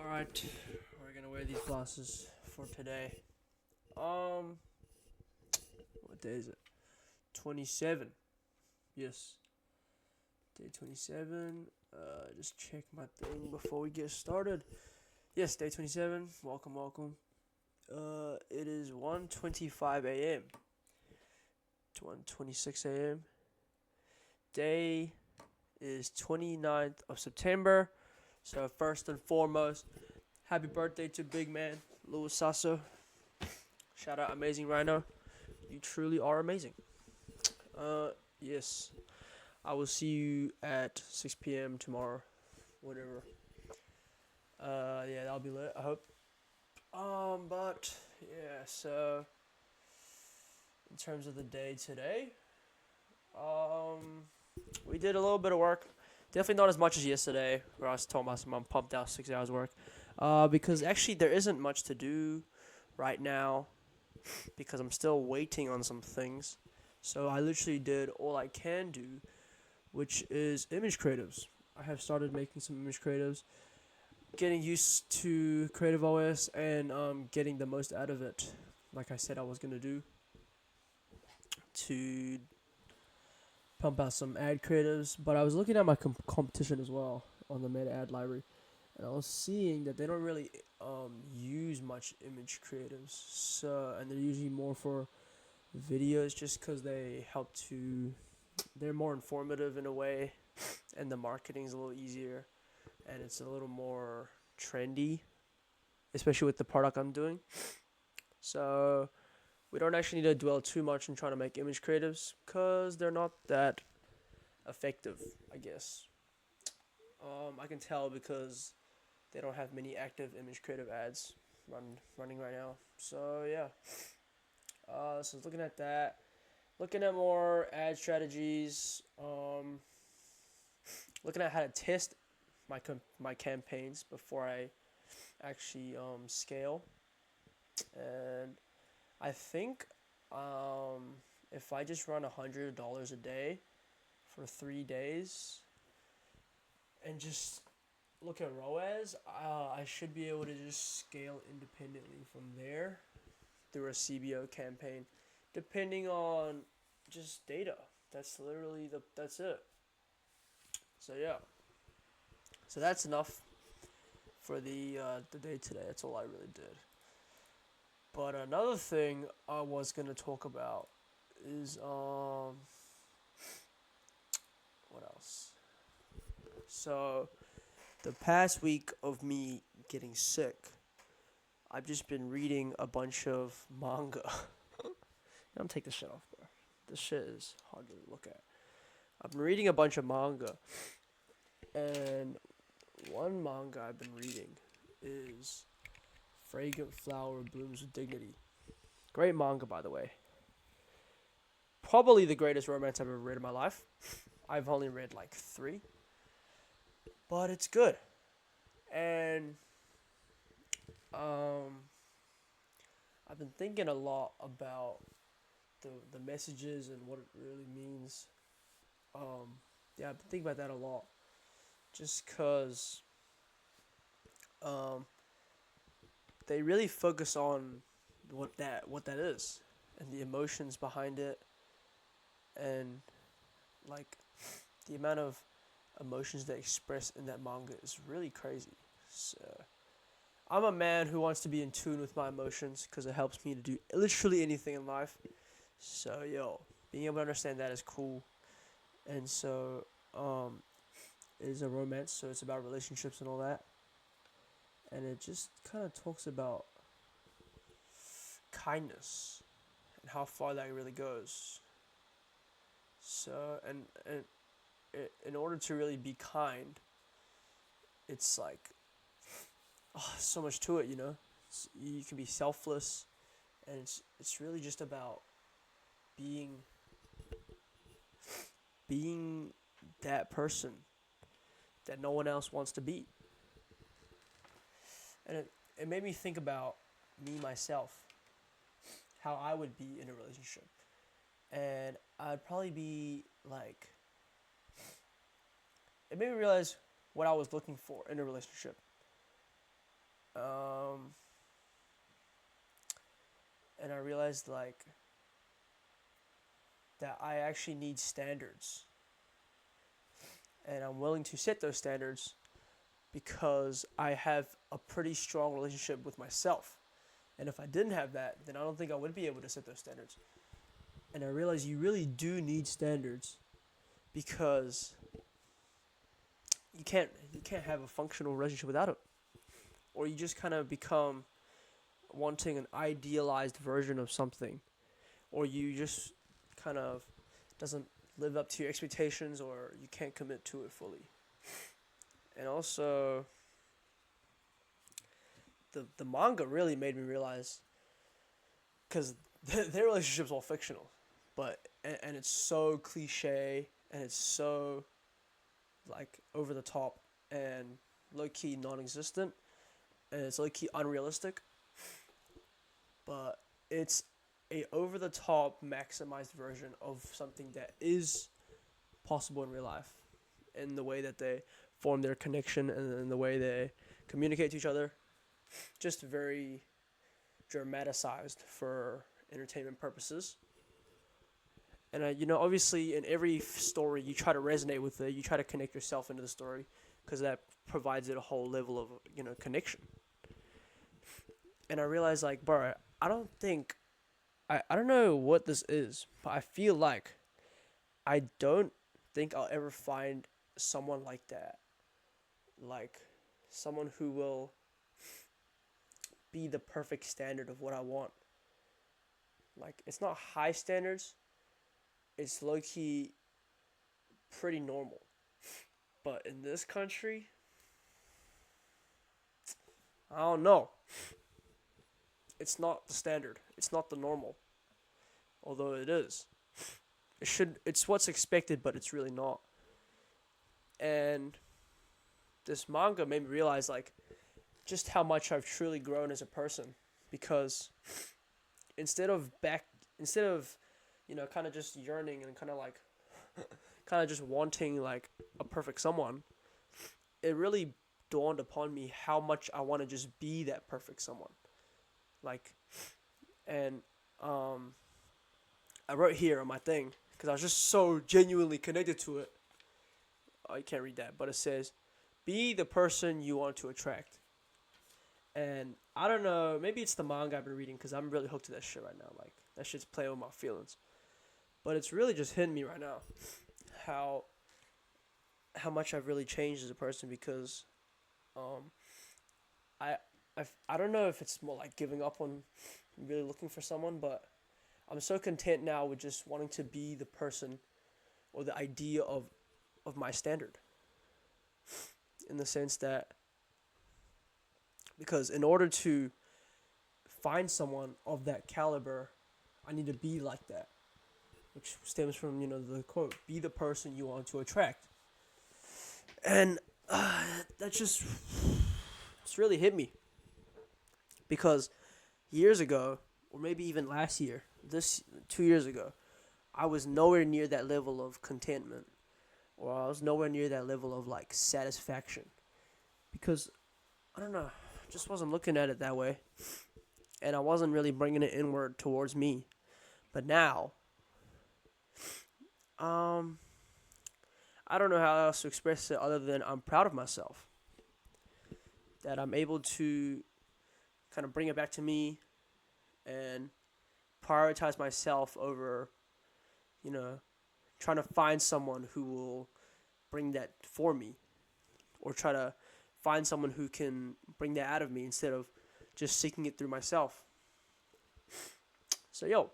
Alright, we're gonna wear these glasses for today. What day is it? 27. Yes. Day 27. Just check my thing before we get started. Yes, day 27. Welcome. It is 1:25 a.m. to 1:26 a.m. Day is 29th of September. So first and foremost, happy birthday to big man, Louis Sasso. Shout out Amazing Rhino. You truly are amazing. Yes. I will see you at 6 p.m. tomorrow. Whatever. Yeah, that'll be lit, I hope. But yeah, so in terms of the day today, we did a little bit of work. Definitely not as much as yesterday, where I was telling myself I'm pumped out 6 hours work. Because actually there isn't much to do right now because I'm still waiting on some things. So I literally did all I can do, which is image creatives. I have started making some image creatives, getting used to Creative OS and getting the most out of it. Like I said I was going to do, to pump out some ad creatives, but I was looking at my competition as well on the meta ad library, and I was seeing that they don't really use much image creatives. So, and they're usually more for videos, just because they're more informative in a way, and the marketing's a little easier, and it's a little more trendy, especially with the product I'm doing. So we don't actually need to dwell too much on trying to make image creatives because they're not that effective, I guess. I can tell because they don't have many active image creative ads running right now. So yeah. So looking at that, looking at more ad strategies. Looking at how to test my campaigns before I actually scale, and I think if I just run $100 a day for 3 days and just look at ROAS, I should be able to just scale independently from there through a CBO campaign, depending on just data. That's it. So yeah, so that's enough for the day today. That's all I really did. But another thing I was gonna talk about is what else? So the past week of me getting sick, I've just been reading a bunch of manga. I'm take this shit off, bro. This shit is hard to look at. I've been reading a bunch of manga, and one manga I've been reading is Fragrant Flower Blooms with Dignity. Great manga, by the way. Probably the greatest romance I've ever read in my life. I've only read like 3, but it's good. And I've been thinking a lot about the messages and what it really means. Yeah, I've been thinking about that a lot, just cause they really focus on what that is and the emotions behind it, and like the amount of emotions they express in that manga is really crazy. So I'm a man who wants to be in tune with my emotions because it helps me to do literally anything in life. So yo, being able to understand that is cool. And so it is a romance, so it's about relationships and all that. And it just kind of talks about kindness and how far that really goes. So and in order to really be kind, it's like so much to it. You can be selfless, and it's really just about being that person that no one else wants to be. And it made me think about me myself, how I would be in a relationship. And I'd probably be like, it made me realize what I was looking for in a relationship. Um, and I realized like that I actually need standards, and I'm willing to set those standards because I have a pretty strong relationship with myself. And if I didn't have that, then I don't think I would be able to set those standards. And I realize you really do need standards because you can't have a functional relationship without it. Or you just kind of become wanting an idealized version of something, or you just kind of doesn't live up to your expectations, or you can't commit to it fully. And also, the manga really made me realize, because their relationship's all fictional, but and it's so cliche, and it's so like over the top and low key non-existent, and it's low key unrealistic, but it's a over the top maximized version of something that is possible in real life, in the way that they form their connection and in the way they communicate to each other. Just very dramatized for entertainment purposes. And obviously, in every story, you try to resonate with it. You try to connect yourself into the story, because that provides it a whole level of connection. And I realized, like, bro, I don't know what this is, but I feel like I don't think I'll ever find someone like that, like someone who will be the perfect standard of what I want. Like, it's not high standards, it's low key pretty normal. But in this country, I don't know. It's not the standard. It's not the normal. Although it is. It's what's expected, but it's really not. And this manga made me realize, like, just how much I've truly grown as a person, because instead of kind of just yearning and kind of like kind of just wanting like a perfect someone, it really dawned upon me how much I want to just be that perfect someone. Like, and I wrote here on my thing, because I was just so genuinely connected to it. Oh, you can't read that, but it says, "Be the person you want to attract." And I don't know, maybe it's the manga I've been reading, because I'm really hooked to that shit right now. Like, that shit's playing with my feelings. But it's really just hitting me right now how much I've really changed as a person, because I I don't know if it's more like giving up on really looking for someone, but I'm so content now with just wanting to be the person or the idea of my standard. In the sense that, because in order to find someone of that caliber, I need to be like that, which stems from the quote, "Be the person you want to attract." And that just it's really hit me, because years ago, or maybe even last year, 2 years ago, I was nowhere near that level of contentment, or I was nowhere near that level of like satisfaction, because I don't know, just wasn't looking at it that way, and I wasn't really bringing it inward towards me. But now, I don't know how else to express it other than I'm proud of myself, that I'm able to kind of bring it back to me and prioritize myself over, trying to find someone who will bring that for me, or try to find someone who can bring that out of me instead of just seeking it through myself. So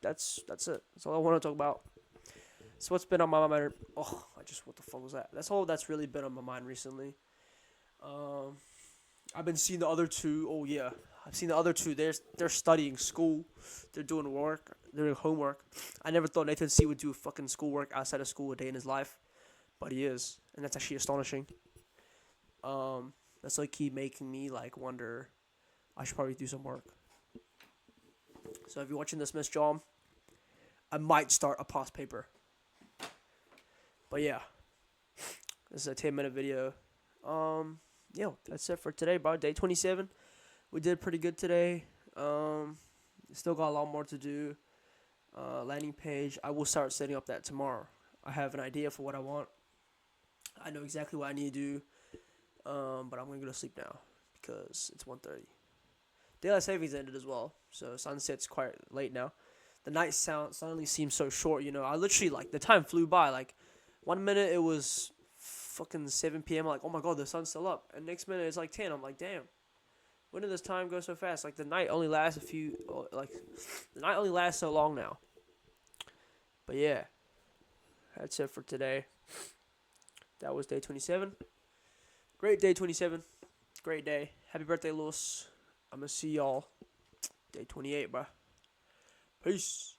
that's it. That's all I want to talk about. So what's been on my mind? Oh, what the fuck was that? That's all that's really been on my mind recently. I've been seeing the other two. Oh yeah, I've seen the other two. They're studying school. They're doing work. They're doing homework. I never thought Nathan C would do fucking schoolwork outside of school a day in his life, but he is, and that's actually astonishing. That's like keep making me like wonder. I should probably do some work. So if you're watching this, Miss John, I might start a past paper. But yeah, this is a 10-minute video. yeah, that's it for today, bro. Day 27. We did pretty good today. Still got a lot more to do. Landing page. I will start setting up that tomorrow. I have an idea for what I want. I know exactly what I need to do. But I'm gonna go to sleep now because it's 1:30. Daylight savings ended as well, so sunset's quite late now. The night suddenly seems so short. I literally the time flew by. Like 1 minute it was fucking 7 p.m. I'm like, oh my god, the sun's still up, and next minute it's like 10. I'm like, damn, when did this time go so fast? Like the night only lasts the night only lasts so long now. But yeah, that's it for today. That was day 27. Great day 27. Great day. Happy birthday, Lewis. I'm gonna see y'all day 28, bro. Peace.